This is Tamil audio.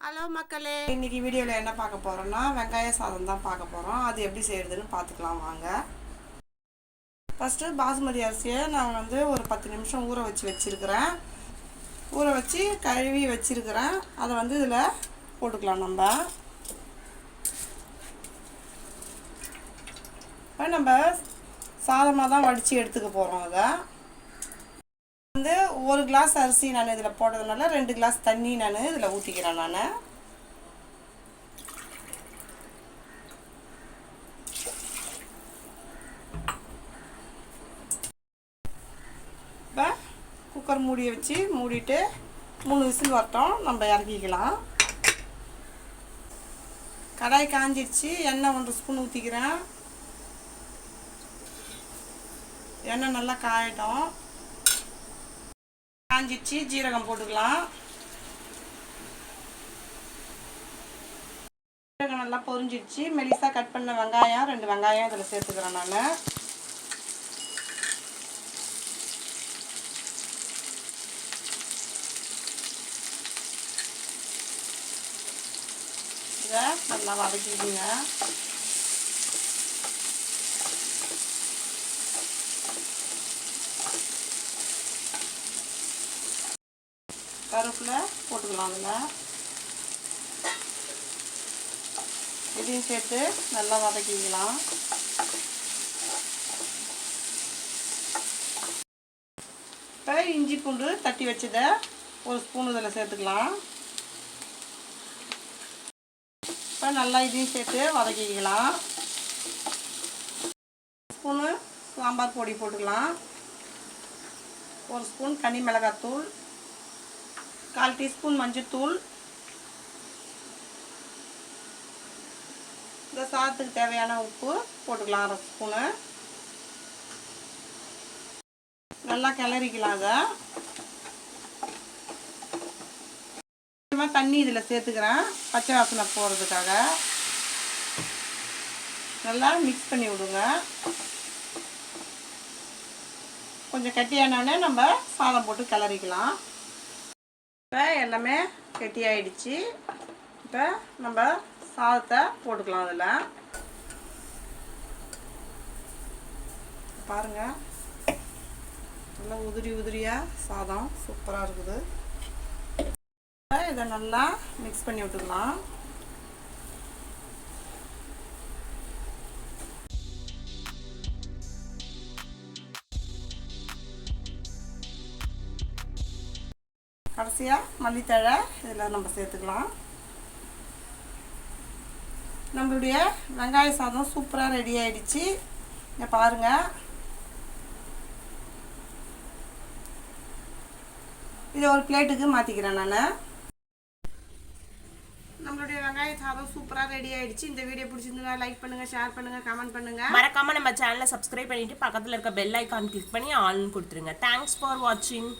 ஹலோ மக்களே, இன்னைக்கு வீடியோவில் என்ன பார்க்க போகிறோன்னா வெங்காய சாதம் தான் பார்க்க போகிறோம். அது எப்படி செய்கிறதுன்னு பார்த்துக்கலாம் வாங்க. ஃபஸ்ட்டு பாஸ்மதி அரிசியை நான் ஒரு 10 நிமிஷம் ஊற வச்சுருக்கிறேன். ஊற வச்சு கழுவி வச்சுருக்கிறேன். அதை இதில் போட்டுக்கலாம். நம்ம சாதமாக தான் வடித்து எடுத்துக்க போகிறோம். அதை 1 கிளாஸ் அரிசி நான் இதில் போட்டதுனால 2 கிளாஸ் தண்ணி நான் இதில் ஊற்றிக்கிறேன். நான் இப்போ குக்கர் மூடியை வச்சு மூடிட்டு 3 விசில் வரட்டும், நம்ம இறக்கிக்கலாம். கடாய் காஞ்சிடுச்சு. எண்ணெய் 1 ஸ்பூன் ஊற்றிக்கிறேன். எண்ணெய் நல்லா காயட்டும். காஞ்சிடுச்சு. ஜீரகம் போட்டுக்கலாம். ஜீரகம் நல்லா பொரிஞ்சிடுச்சு. மெலிசா கட் பண்ண வெங்காயம் 2 வெங்காயம் இதில் சேர்த்துக்கிறேன். நான் இதை நல்லா வதக்கிடுங்க. கருவேப்பிலை போட்டுக்கலாம். அதில் இதையும் சேர்த்து நல்லா வதக்கிக்கலாம். இப்போ இஞ்சி பூண்டு தட்டி வச்சதை 1 ஸ்பூன் இதில் சேர்த்துக்கலாம். இப்போ நல்லா இதையும் சேர்த்து வதக்கிக்கலாம். 1 ஸ்பூனு சாம்பார் பொடி போட்டுக்கலாம். 1 ஸ்பூன் தனி மிளகாத்தூள், 1/4 டீஸ்பூன் மஞ்சள்தூள், இந்த சாதத்துக்கு தேவையான உப்பு போட்டுக்கலாம். 1/2 ஸ்பூனு. நல்லா கிளறிக்கலாம். அதை தண்ணி இதில் சேர்த்துக்கிறேன், பச்சை வாசனை போகிறதுக்காக. நல்லா மிக்ஸ் பண்ணி விடுங்க. கொஞ்சம் கட்டியானோடனே நம்ம சாதம் போட்டு கிளறிக்கலாம். இப்போ எல்லாமே கெட்டியாயிடுச்சு. இப்போ நம்ம சாதத்தை போட்டுக்கலாம். அதில் பாருங்கள், நல்லா உதிரியாக சாதம் சூப்பராக இருக்குது. இதை நல்லா மிக்ஸ் பண்ணி விட்டுக்கலாம். கடைசியாக மல்லித்தழை இதில் நம்ம சேர்த்துக்கலாம். நம்மளுடைய வெங்காய சாதம் சூப்பராக ரெடி ஆகிடுச்சு. இங்கே பாருங்கள், இதை ஒரு பிளேட்டுக்கு மாற்றிக்கிறேன். நான் நம்மளுடைய வெங்காய சாதம் சூப்பராக ரெடி ஆகிடுச்சு. இந்த வீடியோ பிடிச்சிருந்தா லைக் பண்ணுங்கள், ஷேர் பண்ணுங்கள், கமெண்ட் பண்ணுங்கள். மறக்காமல் நம்ம சேனலை சப்ஸ்கிரைப் பண்ணிவிட்டு பக்கத்தில் இருக்க பெல் ஐக்கான் கிளிக் பண்ணி ஆல்னு கொடுத்துருங்க. தேங்க்ஸ் ஃபார் வாட்சிங்.